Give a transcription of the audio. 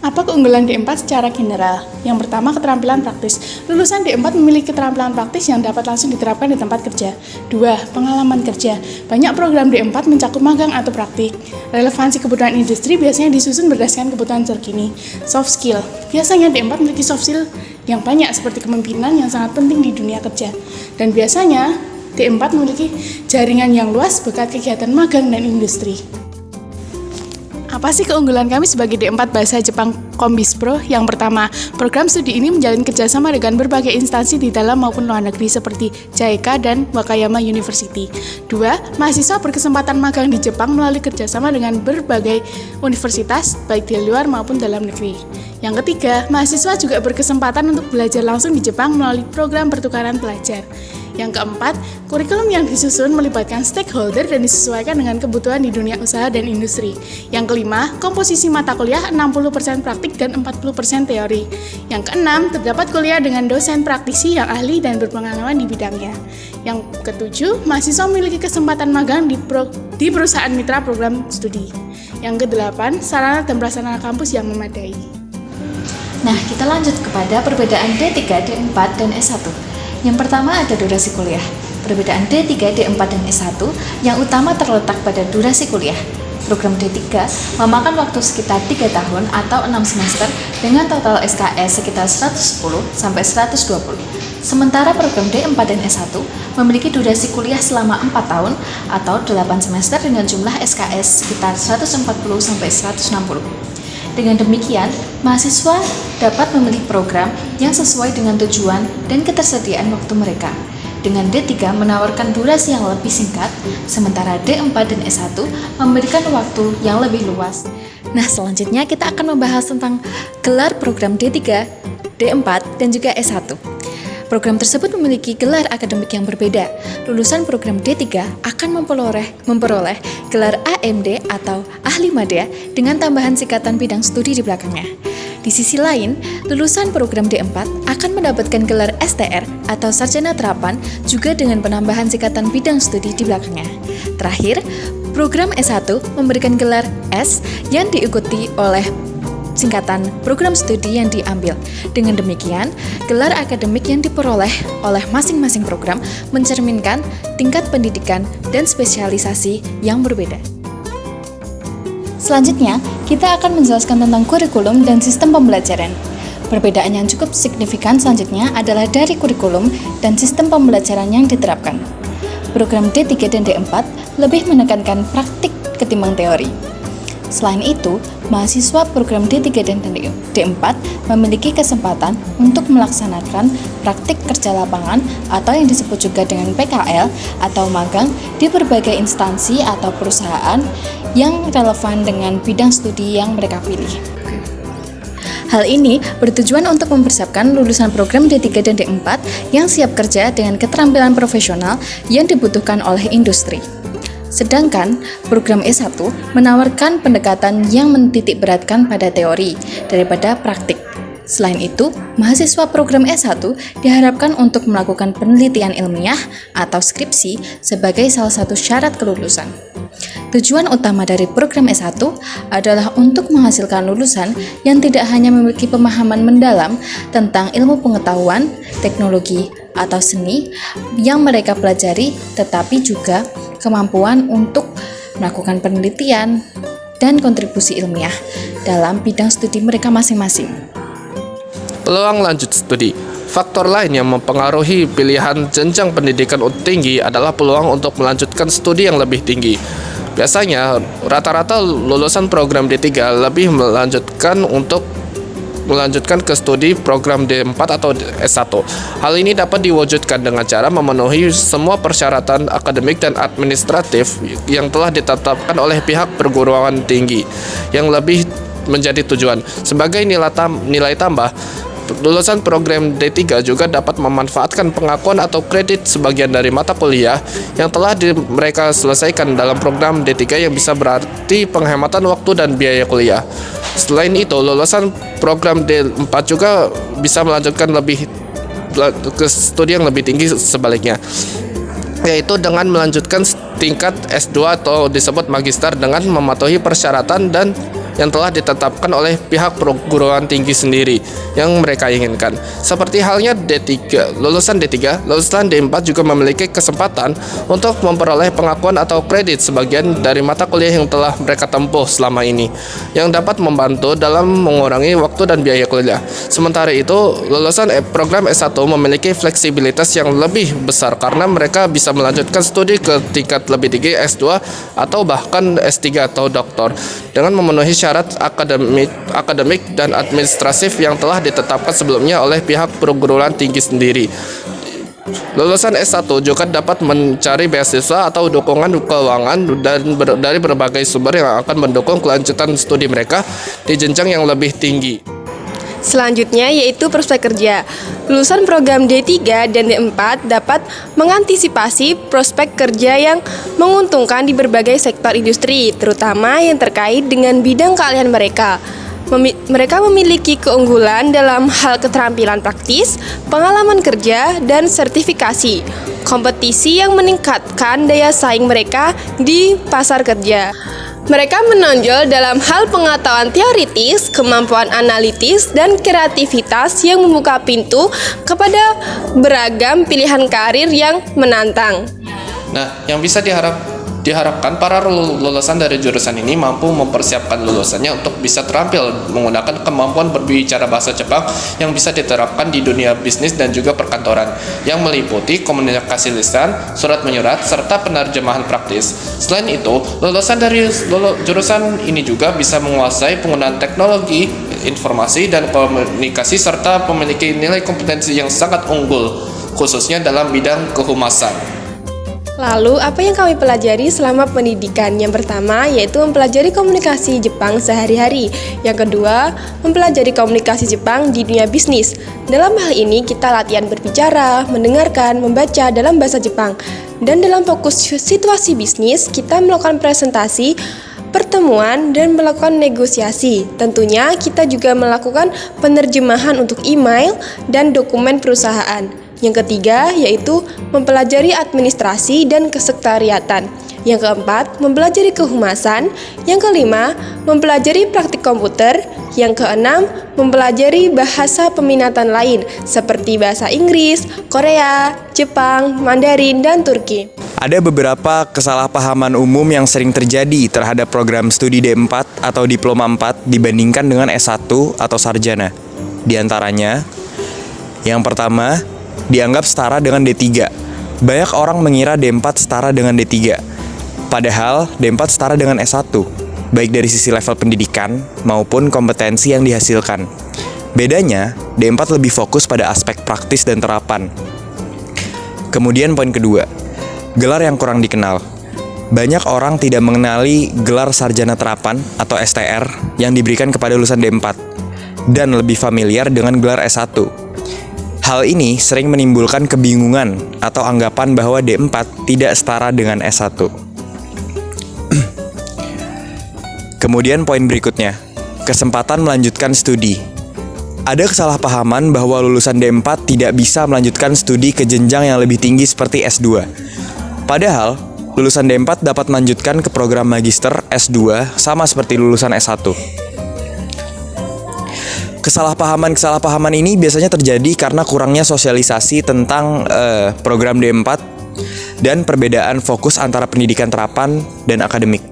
Apa keunggulan D4 secara general? Yang pertama, keterampilan praktis. Lulusan D4 memiliki keterampilan praktis yang dapat langsung diterapkan di tempat kerja. 2. Pengalaman kerja. Banyak program D4 mencakup magang atau praktik. Relevansi kebutuhan industri biasanya disusun berdasarkan kebutuhan terkini. Soft skill. Biasanya D4 memiliki soft skill yang banyak seperti kepemimpinan yang sangat penting di dunia kerja. Dan biasanya D4 memiliki jaringan yang luas berkat kegiatan magang dan industri. Apa sih keunggulan kami sebagai D4 Bahasa Jepang Kombis Pro? Yang pertama, program studi ini menjalin kerjasama dengan berbagai instansi di dalam maupun luar negeri seperti JICA dan Wakayama University. 2. Mahasiswa berkesempatan magang di Jepang melalui kerjasama dengan berbagai universitas, baik di luar maupun dalam negeri. Yang ketiga, mahasiswa juga berkesempatan untuk belajar langsung di Jepang melalui program pertukaran pelajar. Yang keempat, kurikulum yang disusun melibatkan stakeholder dan disesuaikan dengan kebutuhan di dunia usaha dan industri. Yang kelima, komposisi mata kuliah 60% praktik dan 40% teori. Yang keenam, terdapat kuliah dengan dosen praktisi yang ahli dan berpengalaman di bidangnya. Yang ketujuh, mahasiswa memiliki kesempatan magang di perusahaan mitra program studi. Yang kedelapan, sarana dan prasarana kampus yang memadai. Nah, kita lanjut kepada perbedaan D3, D4, dan S1. Yang pertama ada durasi kuliah. Perbedaan D3, D4, dan S1 yang utama terletak pada durasi kuliah. Program D3 memakan waktu sekitar 3 tahun atau 6 semester dengan total SKS sekitar 110 sampai 120. Sementara program D4 dan S1 memiliki durasi kuliah selama 4 tahun atau 8 semester dengan jumlah SKS sekitar 140 sampai 160. Dengan demikian, mahasiswa dapat memilih program yang sesuai dengan tujuan dan ketersediaan waktu mereka. Dengan D3 menawarkan durasi yang lebih singkat, sementara D4 dan S1 memberikan waktu yang lebih luas. Nah, selanjutnya kita akan membahas tentang gelar program D3, D4, dan juga S1. Program tersebut memiliki gelar akademik yang berbeda. Lulusan program D3 akan memperoleh gelar AMD atau Ahli Madya dengan tambahan singkatan bidang studi di belakangnya. Di sisi lain, lulusan program D4 akan mendapatkan gelar STR atau Sarjana Terapan juga dengan penambahan singkatan bidang studi di belakangnya. Terakhir, program S1 memberikan gelar S yang diikuti oleh singkatan program studi yang diambil. Dengan demikian, gelar akademik yang diperoleh oleh masing-masing program mencerminkan tingkat pendidikan dan spesialisasi yang berbeda. Selanjutnya, kita akan menjelaskan tentang kurikulum dan sistem pembelajaran. Perbedaan yang cukup signifikan selanjutnya adalah dari kurikulum dan sistem pembelajaran yang diterapkan. Program D3 dan D4 lebih menekankan praktik ketimbang teori. Selain itu, mahasiswa program D3 dan D4 memiliki kesempatan untuk melaksanakan praktik kerja lapangan atau yang disebut juga dengan PKL atau magang di berbagai instansi atau perusahaan yang relevan dengan bidang studi yang mereka pilih. Hal ini bertujuan untuk mempersiapkan lulusan program D3 dan D4 yang siap kerja dengan keterampilan profesional yang dibutuhkan oleh industri. Sedangkan program S1 menawarkan pendekatan yang menitik beratkan pada teori daripada praktik. Selain itu, mahasiswa program S1 diharapkan untuk melakukan penelitian ilmiah atau skripsi sebagai salah satu syarat kelulusan. Tujuan utama dari program S1 adalah untuk menghasilkan lulusan yang tidak hanya memiliki pemahaman mendalam tentang ilmu pengetahuan, teknologi, atau seni yang mereka pelajari, tetapi juga kemampuan untuk melakukan penelitian dan kontribusi ilmiah dalam bidang studi mereka masing-masing. Peluang lanjut studi. Faktor lain yang mempengaruhi pilihan jenjang pendidikan tinggi adalah peluang untuk melanjutkan studi yang lebih tinggi. Biasanya, rata-rata lulusan program D3 lebih melanjutkan ke studi program D4 atau S1. Hal ini dapat diwujudkan dengan cara memenuhi semua persyaratan akademik dan administratif yang telah ditetapkan oleh pihak perguruan tinggi yang lebih menjadi tujuan. Sebagai nilai tambah, lulusan program D3 juga dapat memanfaatkan pengakuan atau kredit sebagian dari mata kuliah yang telah mereka selesaikan dalam program D3 yang bisa berarti penghematan waktu dan biaya kuliah. Selain itu, lulusan program D4 juga bisa melanjutkan ke studi yang lebih tinggi sebaliknya, yaitu dengan melanjutkan tingkat S2 atau disebut magister dengan mematuhi persyaratan dan yang telah ditetapkan oleh pihak perguruan tinggi sendiri yang mereka inginkan. Seperti halnya D3, lulusan D4 juga memiliki kesempatan untuk memperoleh pengakuan atau kredit sebagian dari mata kuliah yang telah mereka tempuh selama ini, yang dapat membantu dalam mengurangi waktu dan biaya kuliah. Sementara itu, lulusan program S1 memiliki fleksibilitas yang lebih besar karena mereka bisa melanjutkan studi ke tingkat lebih tinggi S2 atau bahkan S3 atau doktor dengan memenuhi syarat akademik dan administratif yang telah ditetapkan sebelumnya oleh pihak perguruan tinggi sendiri. Lulusan S1 juga dapat mencari beasiswa atau dukungan keuangan dari berbagai sumber yang akan mendukung kelanjutan studi mereka di jenjang yang lebih tinggi. Selanjutnya yaitu prospek kerja. Lulusan program D3 dan D4 dapat mengantisipasi prospek kerja yang menguntungkan di berbagai sektor industri, terutama yang terkait dengan bidang keahlian mereka. Mereka memiliki keunggulan dalam hal keterampilan praktis, pengalaman kerja, dan sertifikasi. Kompetisi yang meningkatkan daya saing mereka di pasar kerja. Mereka menonjol dalam hal pengetahuan teoritis, kemampuan analitis, dan kreativitas yang membuka pintu kepada beragam pilihan karir yang menantang. Nah, yang bisa diharapkan para lulusan dari jurusan ini mampu mempersiapkan lulusannya untuk bisa terampil menggunakan kemampuan berbicara bahasa Jepang yang bisa diterapkan di dunia bisnis dan juga perkantoran, yang meliputi komunikasi lisan, surat menyurat, serta penerjemahan praktis. Selain itu, lulusan dari jurusan ini juga bisa menguasai penggunaan teknologi, informasi, dan komunikasi serta memiliki nilai kompetensi yang sangat unggul, khususnya dalam bidang kehumasan. Lalu, apa yang kami pelajari selama pendidikan? Yang pertama, yaitu mempelajari komunikasi Jepang sehari-hari. Yang kedua, mempelajari komunikasi Jepang di dunia bisnis. Dalam hal ini, kita latihan berbicara, mendengarkan, membaca dalam bahasa Jepang. Dan dalam fokus situasi bisnis, kita melakukan presentasi, pertemuan, dan melakukan negosiasi. Tentunya, kita juga melakukan penerjemahan untuk email dan dokumen perusahaan. Yang ketiga, yaitu mempelajari administrasi dan kesekretariatan. Yang keempat, mempelajari kehumasan. Yang kelima, mempelajari praktik komputer. Yang keenam, mempelajari bahasa peminatan lain seperti bahasa Inggris, Korea, Jepang, Mandarin, dan Turki. Ada beberapa kesalahpahaman umum yang sering terjadi terhadap program studi D4 atau Diploma 4 dibandingkan dengan S1 atau Sarjana. Di antaranya, yang pertama, dianggap setara dengan D3. Banyak orang mengira D4 setara dengan D3. Padahal D4 setara dengan S1, baik dari sisi level pendidikan maupun kompetensi yang dihasilkan. Bedanya, D4 lebih fokus pada aspek praktis dan terapan. Kemudian poin kedua, gelar yang kurang dikenal. Banyak orang tidak mengenali gelar sarjana terapan atau STR yang diberikan kepada lulusan D4 dan lebih familiar dengan gelar S1. Hal ini sering menimbulkan kebingungan atau anggapan bahwa D4 tidak setara dengan S1. Kemudian poin berikutnya, kesempatan melanjutkan studi. Ada kesalahpahaman bahwa lulusan D4 tidak bisa melanjutkan studi ke jenjang yang lebih tinggi seperti S2. Padahal, lulusan D4 dapat melanjutkan ke program magister S2 sama seperti lulusan S1. Kesalahpahaman ini biasanya terjadi karena kurangnya sosialisasi tentang program D4 dan perbedaan fokus antara pendidikan terapan dan akademik.